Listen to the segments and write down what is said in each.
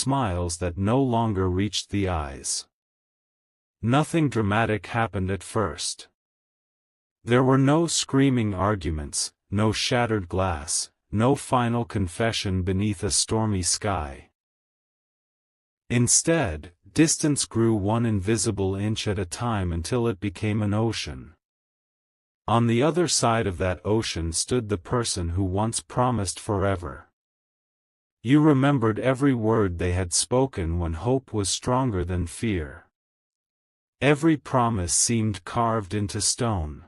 smiles that no longer reached the eyes. Nothing dramatic happened at first. There were no screaming arguments, no shattered glass, no final confession beneath a stormy sky. Instead, distance grew one invisible inch at a time until it became an ocean. On the other side of that ocean stood the person who once promised forever. You remembered every word they had spoken when hope was stronger than fear. Every promise seemed carved into stone.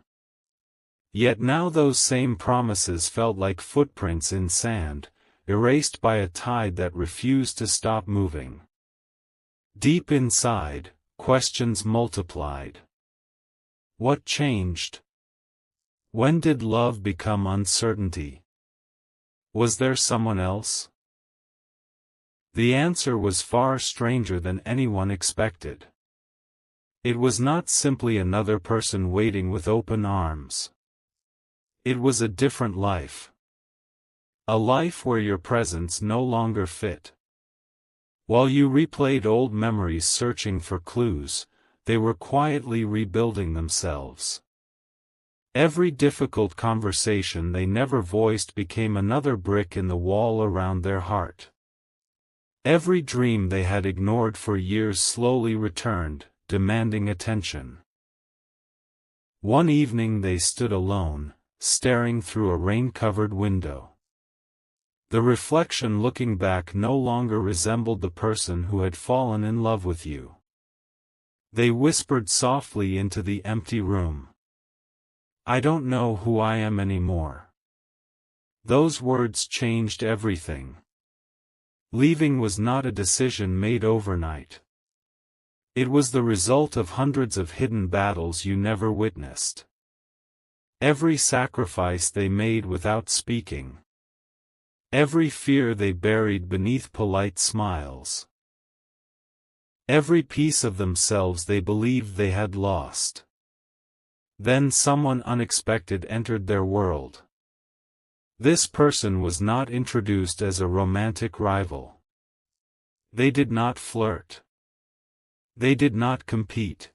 Yet now those same promises felt like footprints in sand, erased by a tide that refused to stop moving. Deep inside, questions multiplied. What changed? When did love become uncertainty? Was there someone else? The answer was far stranger than anyone expected. It was not simply another person waiting with open arms. It was a different life. A life where your presence no longer fit. While you replayed old memories searching for clues, they were quietly rebuilding themselves. Every difficult conversation they never voiced became another brick in the wall around their heart. Every dream they had ignored for years slowly returned, demanding attention. One evening they stood alone, staring through a rain-covered window. The reflection looking back no longer resembled the person who had fallen in love with you. They whispered softly into the empty room. "I don't know who I am anymore." Those words changed everything. Leaving was not a decision made overnight. It was the result of hundreds of hidden battles you never witnessed. Every sacrifice they made without speaking. Every fear they buried beneath polite smiles. Every piece of themselves they believed they had lost. Then someone unexpected entered their world. This person was not introduced as a romantic rival. They did not flirt. They did not compete.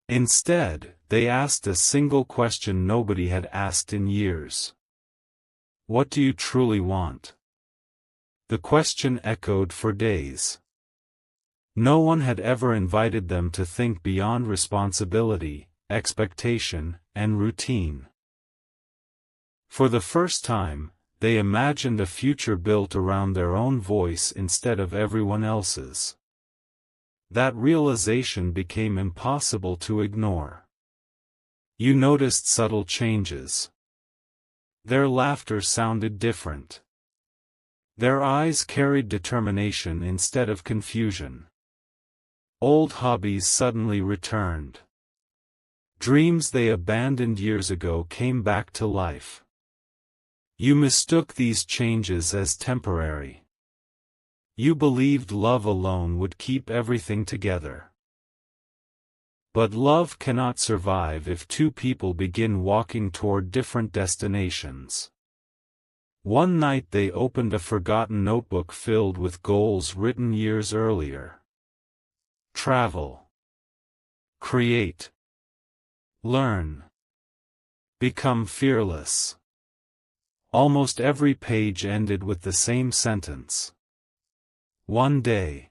Instead, they asked a single question nobody had asked in years. What do you truly want? The question echoed for days. No one had ever invited them to think beyond responsibility, expectation, and routine. For the first time, they imagined a future built around their own voice instead of everyone else's. That realization became impossible to ignore. You noticed subtle changes. Their laughter sounded different. Their eyes carried determination instead of confusion. Old hobbies suddenly returned. Dreams they abandoned years ago came back to life. You mistook these changes as temporary. You believed love alone would keep everything together. But love cannot survive if two people begin walking toward different destinations. One night they opened a forgotten notebook filled with goals written years earlier. Travel. Create. Learn. Become fearless. Almost every page ended with the same sentence. One day.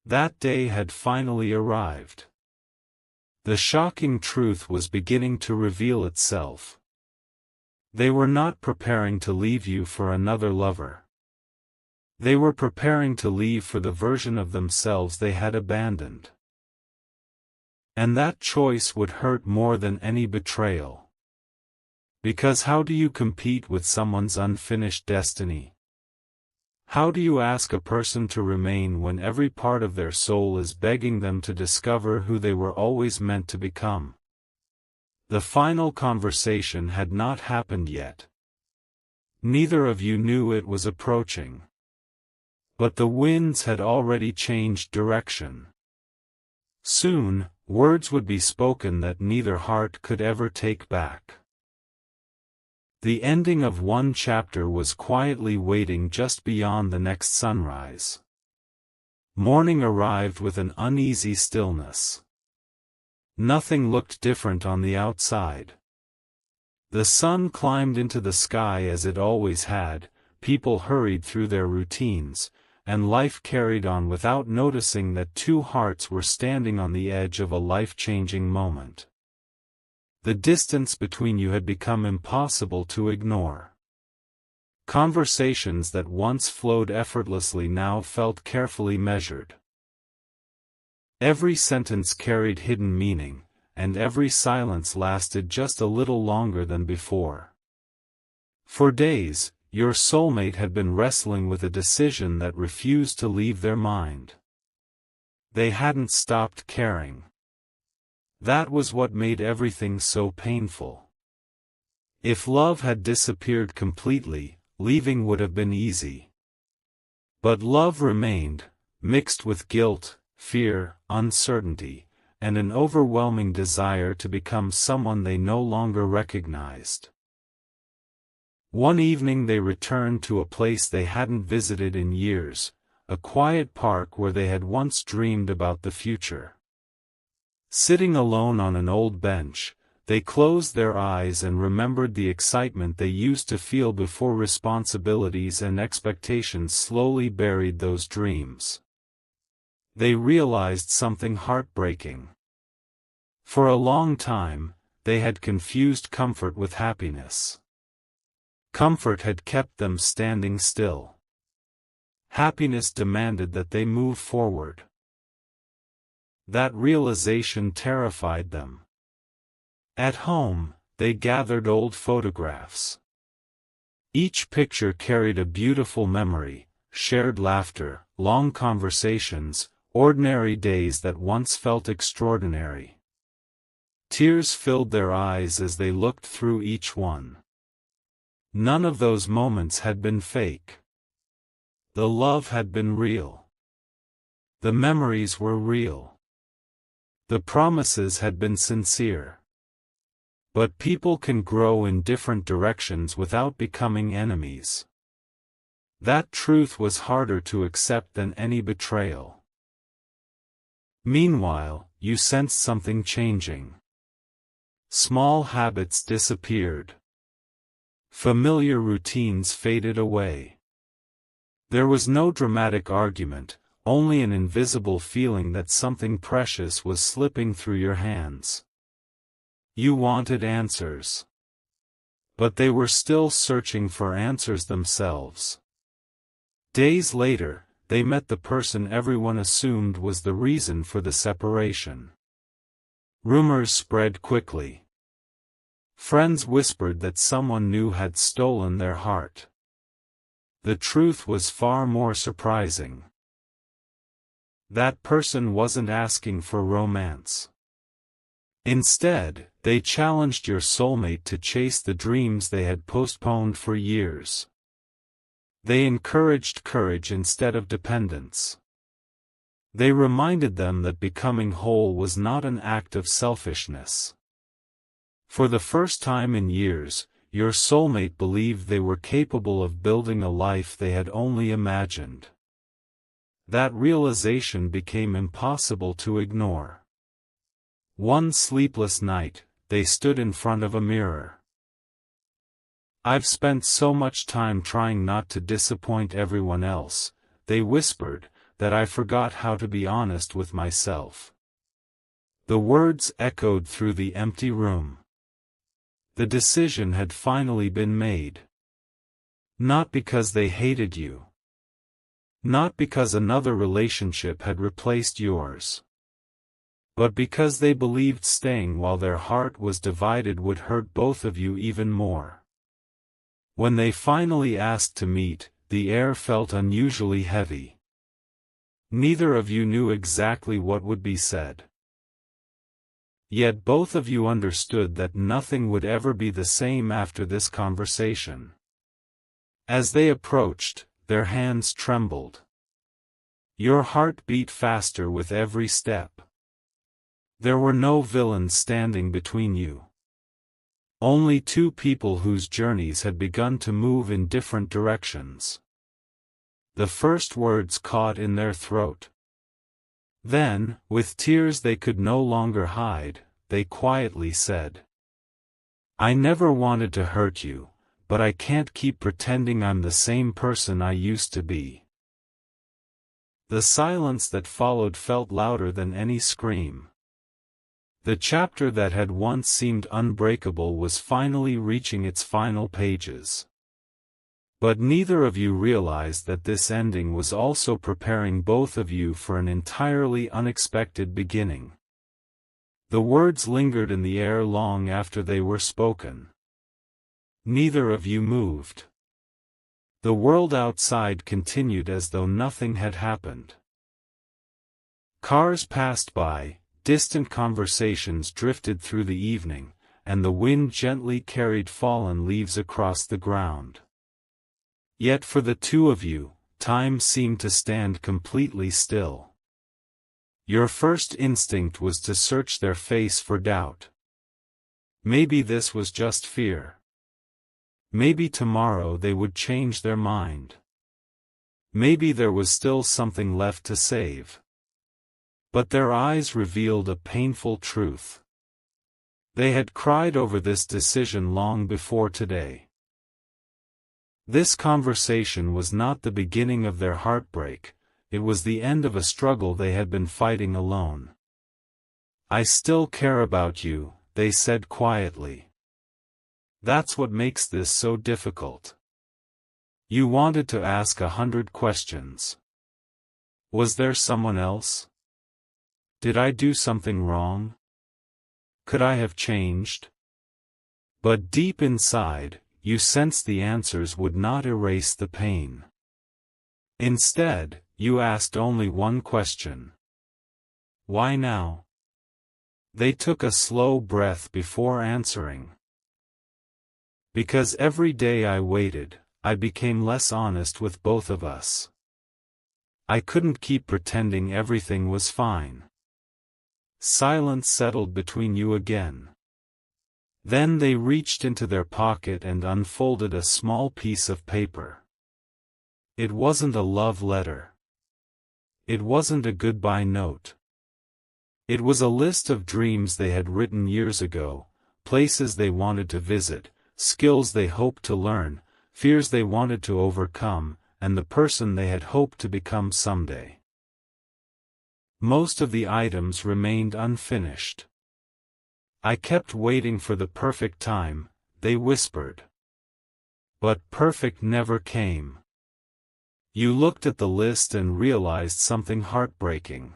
That day had finally arrived. The shocking truth was beginning to reveal itself. They were not preparing to leave you for another lover. They were preparing to leave for the version of themselves they had abandoned. And that choice would hurt more than any betrayal. Because how do you compete with someone's unfinished destiny? How do you ask a person to remain when every part of their soul is begging them to discover who they were always meant to become? The final conversation had not happened yet. Neither of you knew it was approaching. But the winds had already changed direction. Soon, words would be spoken that neither heart could ever take back. The ending of one chapter was quietly waiting just beyond the next sunrise. Morning arrived with an uneasy stillness. Nothing looked different on the outside. The sun climbed into the sky as it always had, people hurried through their routines, and life carried on without noticing that two hearts were standing on the edge of a life-changing moment. The distance between you had become impossible to ignore. Conversations that once flowed effortlessly now felt carefully measured. Every sentence carried hidden meaning, and every silence lasted just a little longer than before. For days, your soulmate had been wrestling with a decision that refused to leave their mind. They hadn't stopped caring. That was what made everything so painful. If love had disappeared completely, leaving would have been easy. But love remained, mixed with guilt, fear, uncertainty, and an overwhelming desire to become someone they no longer recognized. One evening they returned to a place they hadn't visited in years, a quiet park where they had once dreamed about the future. Sitting alone on an old bench, they closed their eyes and remembered the excitement they used to feel before responsibilities and expectations slowly buried those dreams. They realized something heartbreaking. For a long time, they had confused comfort with happiness. Comfort had kept them standing still. Happiness demanded that they move forward. That realization terrified them. At home, they gathered old photographs. Each picture carried a beautiful memory, shared laughter, long conversations, ordinary days that once felt extraordinary. Tears filled their eyes as they looked through each one. None of those moments had been fake. The love had been real. The memories were real. The promises had been sincere. But people can grow in different directions without becoming enemies. That truth was harder to accept than any betrayal. Meanwhile, you sensed something changing. Small habits disappeared. Familiar routines faded away. There was no dramatic argument, only an invisible feeling that something precious was slipping through your hands. You wanted answers. But they were still searching for answers themselves. Days later, they met the person everyone assumed was the reason for the separation. Rumors spread quickly. Friends whispered that someone new had stolen their heart. The truth was far more surprising. That person wasn't asking for romance. Instead, they challenged your soulmate to chase the dreams they had postponed for years. They encouraged courage instead of dependence. They reminded them that becoming whole was not an act of selfishness. For the first time in years, your soulmate believed they were capable of building a life they had only imagined. That realization became impossible to ignore. One sleepless night, they stood in front of a mirror. "I've spent so much time trying not to disappoint everyone else," they whispered, "that I forgot how to be honest with myself." The words echoed through the empty room. The decision had finally been made. Not because they hated you. Not because another relationship had replaced yours. But because they believed staying while their heart was divided would hurt both of you even more. When they finally asked to meet, the air felt unusually heavy. Neither of you knew exactly what would be said. Yet both of you understood that nothing would ever be the same after this conversation. As they approached, their hands trembled. Your heart beat faster with every step. There were no villains standing between you. Only two people whose journeys had begun to move in different directions. The first words caught in their throat. Then, with tears they could no longer hide, they quietly said, "I never wanted to hurt you, but I can't keep pretending I'm the same person I used to be." The silence that followed felt louder than any scream. The chapter that had once seemed unbreakable was finally reaching its final pages. But neither of you realized that this ending was also preparing both of you for an entirely unexpected beginning. The words lingered in the air long after they were spoken. Neither of you moved. The world outside continued as though nothing had happened. Cars passed by, distant conversations drifted through the evening, and the wind gently carried fallen leaves across the ground. Yet for the two of you, time seemed to stand completely still. Your first instinct was to search their face for doubt. Maybe this was just fear. Maybe tomorrow they would change their mind. Maybe there was still something left to save. But their eyes revealed a painful truth. They had cried over this decision long before today. This conversation was not the beginning of their heartbreak, it was the end of a struggle they had been fighting alone. "I still care about you," they said quietly. "That's what makes this so difficult." You wanted to ask 100 questions. Was there someone else? Did I do something wrong? Could I have changed? But deep inside, you sensed the answers would not erase the pain. Instead, you asked only one question. Why now? They took a slow breath before answering. Because every day I waited, I became less honest with both of us. I couldn't keep pretending everything was fine. Silence settled between you again. Then they reached into their pocket and unfolded a small piece of paper. It wasn't a love letter. It wasn't a goodbye note. It was a list of dreams they had written years ago, places they wanted to visit, skills they hoped to learn, fears they wanted to overcome, and the person they had hoped to become someday. Most of the items remained unfinished. I kept waiting for the perfect time, they whispered. But perfect never came. You looked at the list and realized something heartbreaking.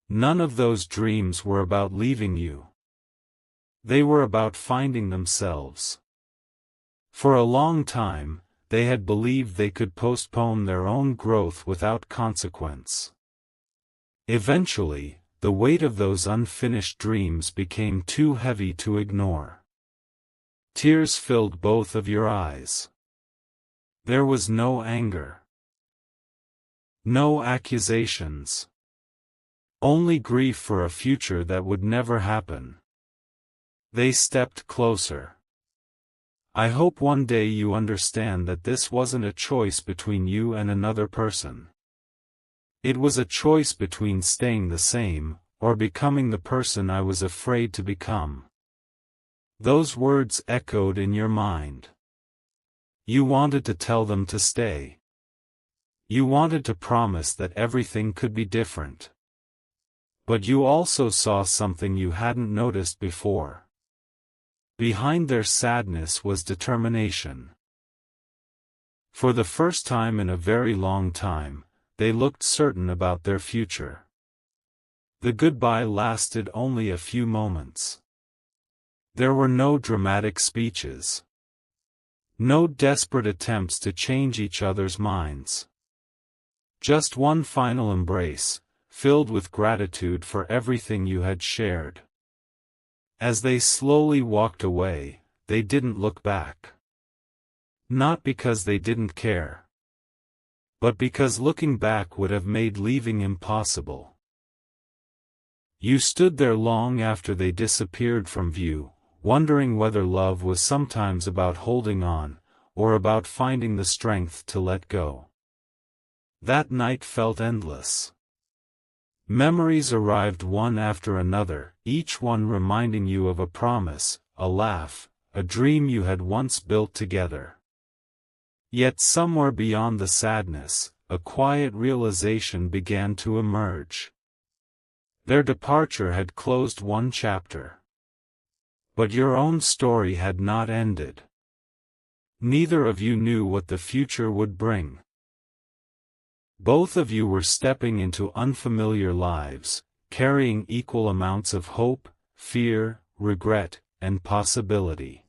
None of those dreams were about leaving you. They were about finding themselves. For a long time, they had believed they could postpone their own growth without consequence. Eventually, the weight of those unfinished dreams became too heavy to ignore. Tears filled both of your eyes. There was no anger. No accusations. Only grief for a future that would never happen. They stepped closer. I hope one day you understand that this wasn't a choice between you and another person. It was a choice between staying the same, or becoming the person I was afraid to become. Those words echoed in your mind. You wanted to tell them to stay. You wanted to promise that everything could be different. But you also saw something you hadn't noticed before. Behind their sadness was determination. For the first time in a very long time, they looked certain about their future. The goodbye lasted only a few moments. There were no dramatic speeches. No desperate attempts to change each other's minds. Just one final embrace, filled with gratitude for everything you had shared. As they slowly walked away, they didn't look back. Not because they didn't care. But because looking back would have made leaving impossible. You stood there long after they disappeared from view, wondering whether love was sometimes about holding on, or about finding the strength to let go. That night felt endless. Memories arrived one after another, each one reminding you of a promise, a laugh, a dream you had once built together. Yet somewhere beyond the sadness, a quiet realization began to emerge. Their departure had closed one chapter. But your own story had not ended. Neither of you knew what the future would bring. Both of you were stepping into unfamiliar lives, carrying equal amounts of hope, fear, regret, and possibility.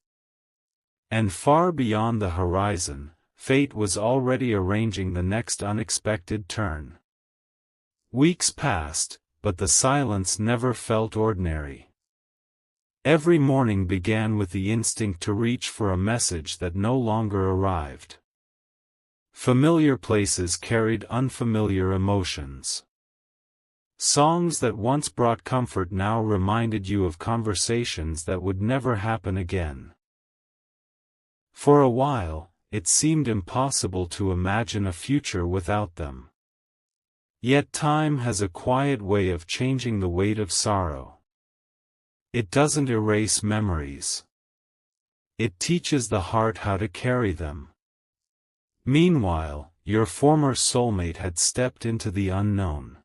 And far beyond the horizon, fate was already arranging the next unexpected turn. Weeks passed, but the silence never felt ordinary. Every morning began with the instinct to reach for a message that no longer arrived. Familiar places carried unfamiliar emotions. Songs that once brought comfort now reminded you of conversations that would never happen again. For a while, it seemed impossible to imagine a future without them. Yet time has a quiet way of changing the weight of sorrow. It doesn't erase memories. It teaches the heart how to carry them. Meanwhile, your former soulmate had stepped into the unknown.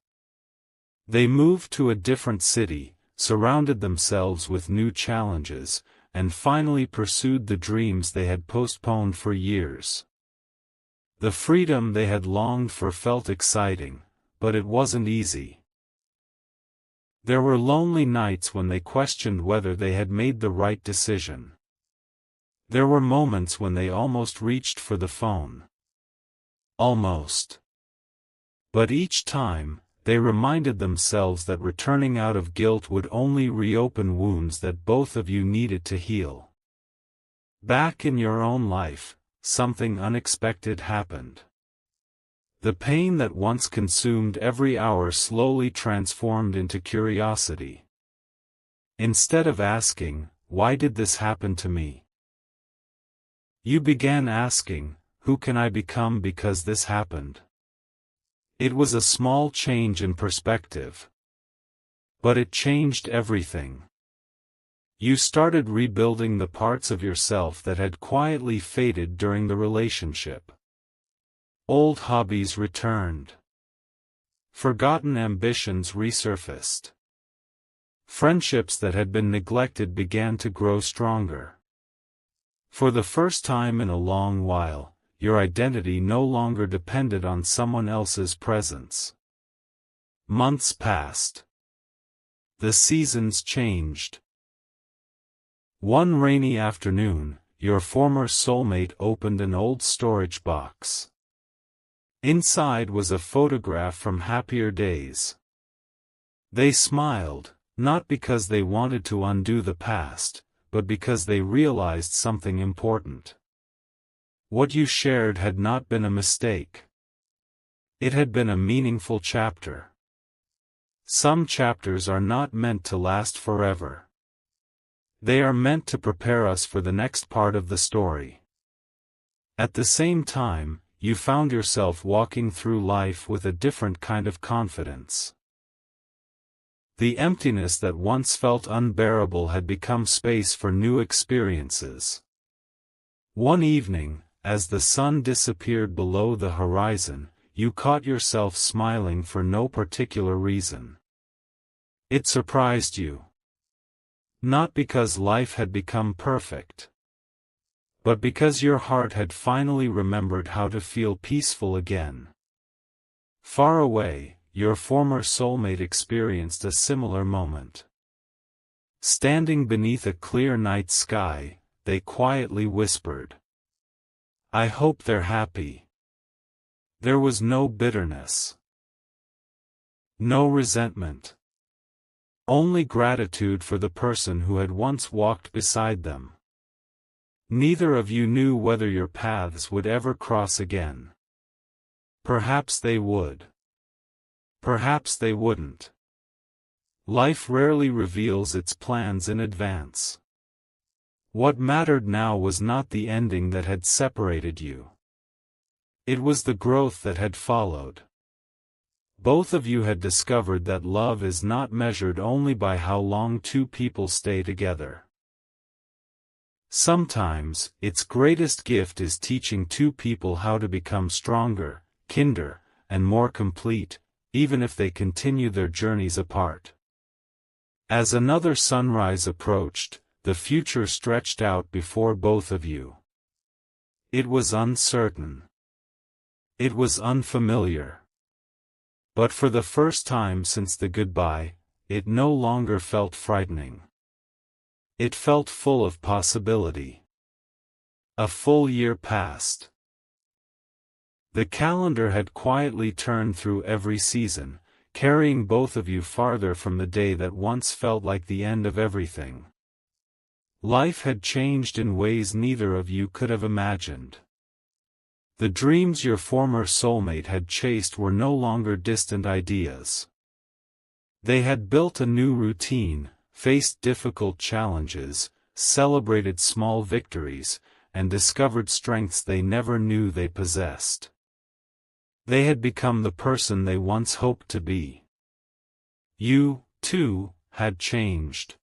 They moved to a different city, surrounded themselves with new challenges, and finally pursued the dreams they had postponed for years. The freedom they had longed for felt exciting, but it wasn't easy. There were lonely nights when they questioned whether they had made the right decision. There were moments when they almost reached for the phone. Almost. But each time, they reminded themselves that returning out of guilt would only reopen wounds that both of you needed to heal. Back in your own life, something unexpected happened. The pain that once consumed every hour slowly transformed into curiosity. Instead of asking, "Why did this happen to me?" you began asking, "Who can I become because this happened?" It was a small change in perspective. But it changed everything. You started rebuilding the parts of yourself that had quietly faded during the relationship. Old hobbies returned. Forgotten ambitions resurfaced. Friendships that had been neglected began to grow stronger. For the first time in a long while, your identity no longer depended on someone else's presence. Months passed. The seasons changed. One rainy afternoon, your former soulmate opened an old storage box. Inside was a photograph from happier days. They smiled, not because they wanted to undo the past, but because they realized something important. What you shared had not been a mistake. It had been a meaningful chapter. Some chapters are not meant to last forever. They are meant to prepare us for the next part of the story. At the same time, you found yourself walking through life with a different kind of confidence. The emptiness that once felt unbearable had become space for new experiences. One evening, as the sun disappeared below the horizon, you caught yourself smiling for no particular reason. It surprised you. Not because life had become perfect, but because your heart had finally remembered how to feel peaceful again. Far away, your former soulmate experienced a similar moment. Standing beneath a clear night sky, they quietly whispered, "I hope they're happy." There was no bitterness. No resentment. Only gratitude for the person who had once walked beside them. Neither of you knew whether your paths would ever cross again. Perhaps they would. Perhaps they wouldn't. Life rarely reveals its plans in advance. What mattered now was not the ending that had separated you. It was the growth that had followed. both of you had discovered that love is not measured only by how long two people stay together. Sometimes, its greatest gift is teaching two people how to become stronger, kinder, and more complete, even if they continue their journeys apart. As another sunrise approached, the future stretched out before both of you. It was uncertain. It was unfamiliar. But for the first time since the goodbye, it no longer felt frightening. It felt full of possibility. A full year passed. The calendar had quietly turned through every season, carrying both of you farther from the day that once felt like the end of everything. Life had changed in ways neither of you could have imagined. The dreams your former soulmate had chased were no longer distant ideas. They had built a new routine, faced difficult challenges, celebrated small victories, and discovered strengths they never knew they possessed. They had become the person they once hoped to be. You, too, had changed.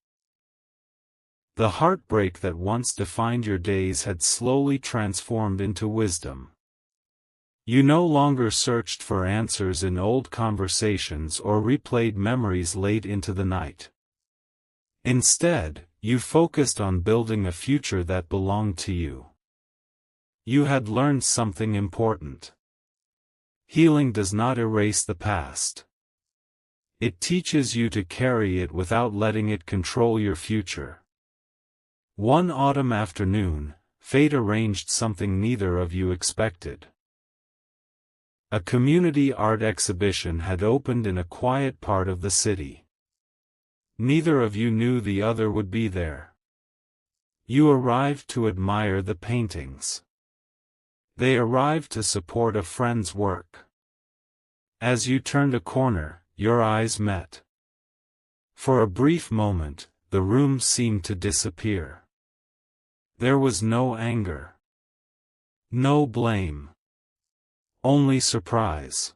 The heartbreak that once defined your days had slowly transformed into wisdom. You no longer searched for answers in old conversations or replayed memories late into the night. Instead, you focused on building a future that belonged to you. You had learned something important. Healing does not erase the past. It teaches you to carry it without letting it control your future. One autumn afternoon, fate arranged something neither of you expected. A community art exhibition had opened in a quiet part of the city. Neither of you knew the other would be there. You arrived to admire the paintings. They arrived to support a friend's work. As you turned a corner, your eyes met. For a brief moment, the room seemed to disappear. There was no anger. No blame. Only surprise.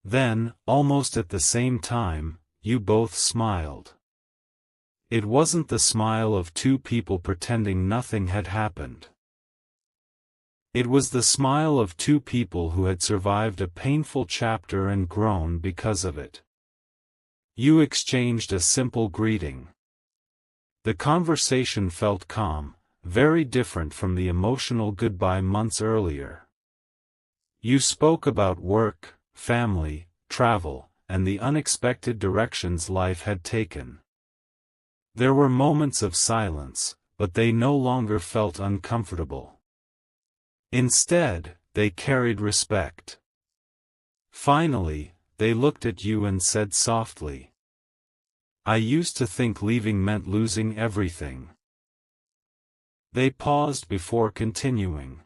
Then, almost at the same time, you both smiled. It wasn't the smile of two people pretending nothing had happened. It was the smile of two people who had survived a painful chapter and grown because of it. You exchanged a simple greeting. The conversation felt calm, very different from the emotional goodbye months earlier. You spoke about work, family, travel, and the unexpected directions life had taken. There were moments of silence, but they no longer felt uncomfortable. Instead, they carried respect. Finally, they looked at you and said softly, "I used to think leaving meant losing everything." They paused before continuing.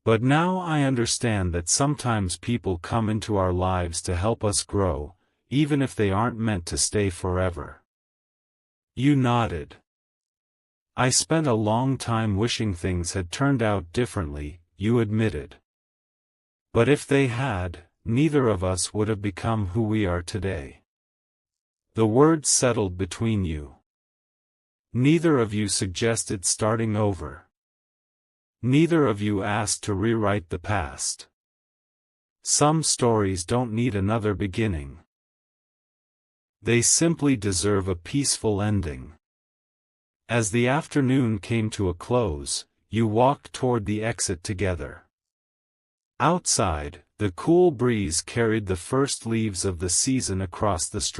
"But now I understand that sometimes people come into our lives to help us grow, even if they aren't meant to stay forever." You nodded. "I spent a long time wishing things had turned out differently," you admitted. "But if they had, neither of us would have become who we are today." The words settled between you. Neither of you suggested starting over. Neither of you asked to rewrite the past. Some stories don't need another beginning. They simply deserve a peaceful ending. As the afternoon came to a close, you walked toward the exit together. Outside, the cool breeze carried the first leaves of the season across the street.